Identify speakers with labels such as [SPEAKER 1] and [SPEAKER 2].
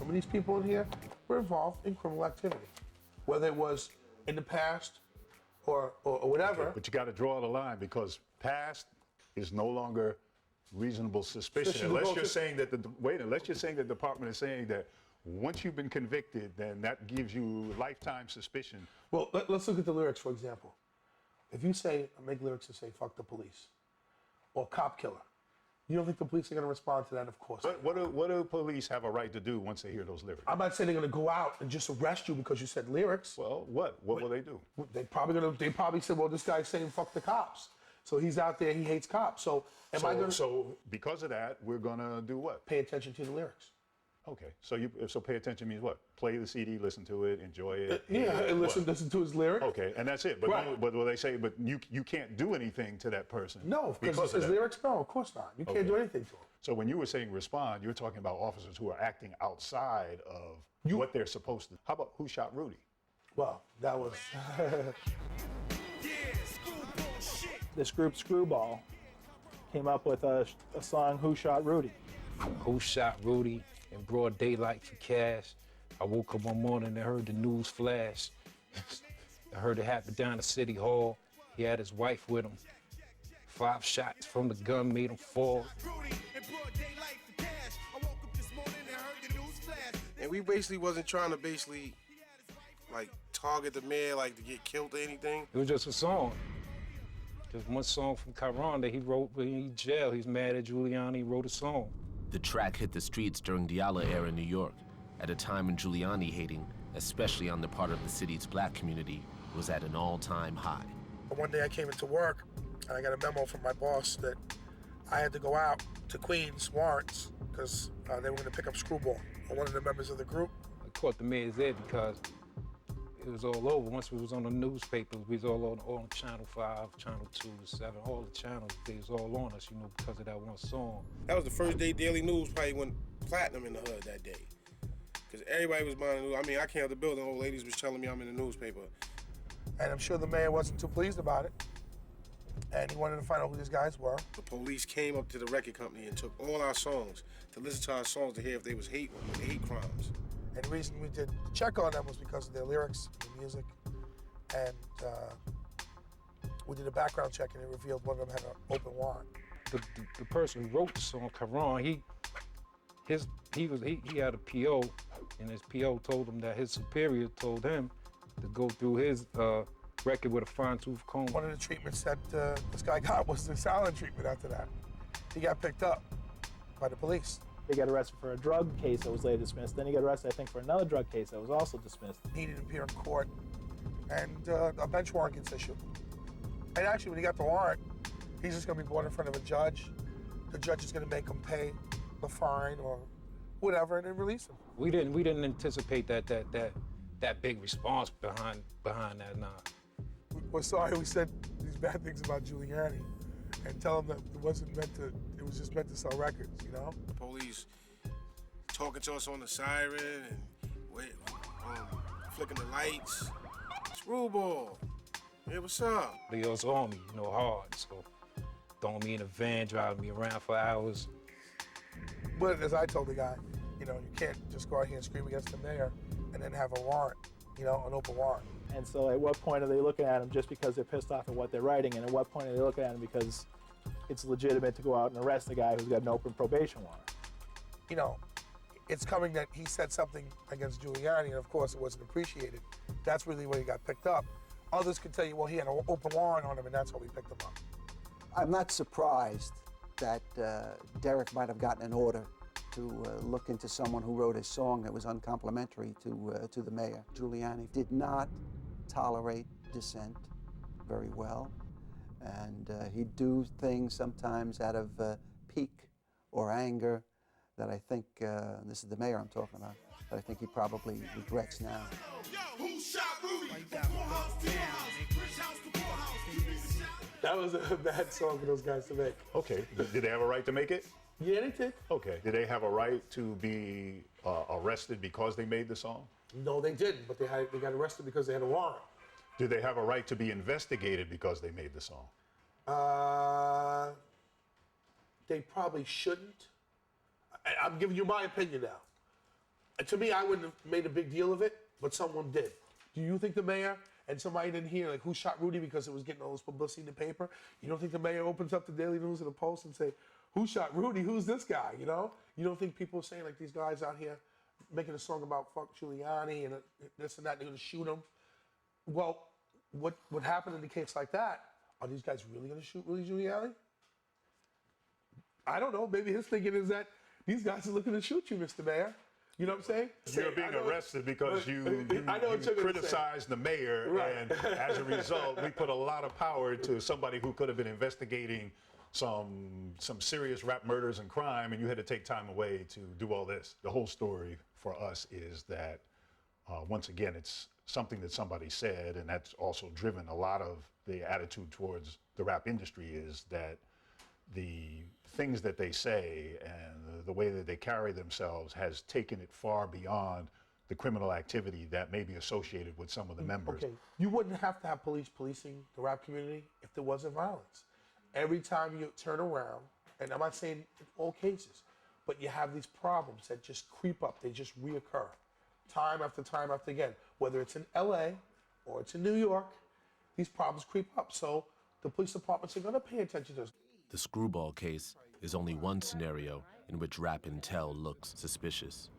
[SPEAKER 1] some of these people in here were involved in criminal activity, whether it was in the past or whatever.
[SPEAKER 2] Okay, but you got to draw the line because past is no longer reasonable suspicion. Unless you're saying that unless you're saying the department is saying that once you've been convicted, then that gives you lifetime suspicion.
[SPEAKER 1] Well, let's look at the lyrics, for example. If you make lyrics that say "fuck the police" or "cop killer," you don't think the police are going to respond to that? Of course.
[SPEAKER 2] What do police have a right to do once they hear those lyrics?
[SPEAKER 1] I'm not saying they're going to go out and just arrest you because you said lyrics.
[SPEAKER 2] Well, what will they do?
[SPEAKER 1] They probably said, well, this guy's saying "fuck the cops," so he's out there, he hates cops. So
[SPEAKER 2] So because of that, we're going to do what?
[SPEAKER 1] Pay attention to the lyrics.
[SPEAKER 2] Okay, so pay attention means what? Play the CD, listen to it, enjoy it.
[SPEAKER 1] And listen to his lyrics.
[SPEAKER 2] Okay, and that's it. But
[SPEAKER 1] right.
[SPEAKER 2] But will they say, but you can't do anything to that person?
[SPEAKER 1] No, because his lyrics. No, of course not. You can't do anything to him.
[SPEAKER 2] So when you were saying respond, you're talking about officers who are acting outside of what they're supposed to. How about Who Shot Rudy?
[SPEAKER 1] Well, that was.
[SPEAKER 3] This group Screwball came up with a song, Who Shot Rudy?
[SPEAKER 4] Who shot Rudy in broad daylight for cash? I woke up one morning and heard the news flash. I heard it happen down at City Hall. He had his wife with him. 5 shots from the gun made him fall.
[SPEAKER 5] And we basically wasn't trying to like target the mayor, like to get killed or anything.
[SPEAKER 4] It was just a song. Just one song from Chiron that he wrote when he in jail. He's mad at Giuliani, he wrote a song.
[SPEAKER 6] The track hit the streets during Diallo era New York, at a time when Giuliani hating, especially on the part of the city's black community, was at an all-time high.
[SPEAKER 1] One day I came into work and I got a memo from my boss that I had to go out to Queens, Lawrence, because they were going to pick up Screwball, one of the members of the group.
[SPEAKER 4] I caught the mayor's head because it was all over. Once we was on the newspapers, we was all on Channel 5, Channel 2, 7, all the channels, they was all on us, because of that one song.
[SPEAKER 5] That was the first day Daily News probably went platinum in the hood that day. Because everybody was buying the news. I mean, I came out the building, old ladies was telling me I'm in the newspaper.
[SPEAKER 1] And I'm sure the mayor wasn't too pleased about it. And he wanted to find out who these guys were.
[SPEAKER 5] The police came up to the record company and took all our songs to listen to our songs to hear if they was hate crimes.
[SPEAKER 1] And the reason we did the check on them was because of their lyrics, the music, and we did a background check and it revealed one of them had an open warrant.
[SPEAKER 4] The person who wrote the song, Chiron, he had a PO, and his PO told him that his superior told him to go through his record with a fine-tooth comb.
[SPEAKER 1] One of the treatments that this guy got was the silent treatment after that. He got picked up by the police.
[SPEAKER 3] He got arrested for a drug case that was later dismissed. Then he got arrested, I think, for another drug case that was also dismissed.
[SPEAKER 1] He didn't appear in court, and a bench warrant gets issued. And actually, when he got the warrant, he's just going to be brought in front of a judge. The judge is going to make him pay the fine or whatever, and then release him.
[SPEAKER 4] We didn't anticipate that big response behind that. Nah.
[SPEAKER 1] We're sorry we said these bad things about Giuliani, and tell him that it was just meant to sell records,
[SPEAKER 5] The police talking to us on the siren and flicking the lights. Screwball, hey, what's up?
[SPEAKER 4] They was on me, hard, so throwing me in a van, driving me around for hours.
[SPEAKER 1] But as I told the guy, you can't just go out here and scream against the mayor and then have a warrant, an open warrant.
[SPEAKER 3] And so at what point are they looking at him just because they're pissed off at what they're writing, and at what point are they looking at him because it's legitimate to go out and arrest a guy who's got an open probation warrant?
[SPEAKER 1] It's coming that he said something against Giuliani, and of course it wasn't appreciated. That's really where he got picked up. Others could tell you, well, he had an open warrant on him, and that's how we picked him up.
[SPEAKER 7] I'm not surprised that Derek might have gotten an order to look into someone who wrote a song that was uncomplimentary to the mayor. Giuliani did not tolerate dissent very well, and he'd do things sometimes out of pique or anger that I think, this is the mayor I'm talking about, that I think he probably regrets now.
[SPEAKER 1] That was a bad song for those guys to make.
[SPEAKER 2] Okay, did they have a right to make it?
[SPEAKER 1] Yeah, they did.
[SPEAKER 2] Okay, did they have a right to be arrested because they made the song?
[SPEAKER 1] No, they didn't, but they got arrested because they had a warrant.
[SPEAKER 2] Did they have a right to be investigated because they made the song?
[SPEAKER 1] They probably shouldn't. I'm giving you my opinion now. To me, I wouldn't have made a big deal of it, but someone did. Do you think the mayor and somebody didn't hear, like, who shot Rudy because it was getting all this publicity in the paper? You don't think the mayor opens up the Daily News and the Post and say, who shot Rudy? Who's this guy, you know? You don't think people are saying, like, these guys out here making a song about fuck Giuliani and this and that, they're going to shoot him? Well, what happened in a case like that? Are these guys really going to shoot Rudy Giuliani? I don't know. Maybe his thinking is that these guys are looking to shoot you, Mr. Mayor. You know what I'm saying?
[SPEAKER 2] You're being arrested because you criticized the mayor,
[SPEAKER 1] right.
[SPEAKER 2] And as a result, we put a lot of power to somebody who could have been investigating some serious rap murders and crime, and you had to take time away to do all this. The whole story for us is that, once again, it's something that somebody said, and that's also driven a lot of the attitude towards the rap industry, is that the things that they say and the way that they carry themselves has taken it far beyond the criminal activity that may be associated with some of the members.
[SPEAKER 1] Okay, you wouldn't have to have police policing the rap community if there wasn't violence. Every time you turn around, and I'm not saying in all cases, but you have these problems that just creep up, they just reoccur, time after again. Whether it's in LA or it's in New York, these problems creep up. So the police departments are gonna pay attention to this.
[SPEAKER 6] The Screwball case is only one scenario in which Rap Intel looks suspicious.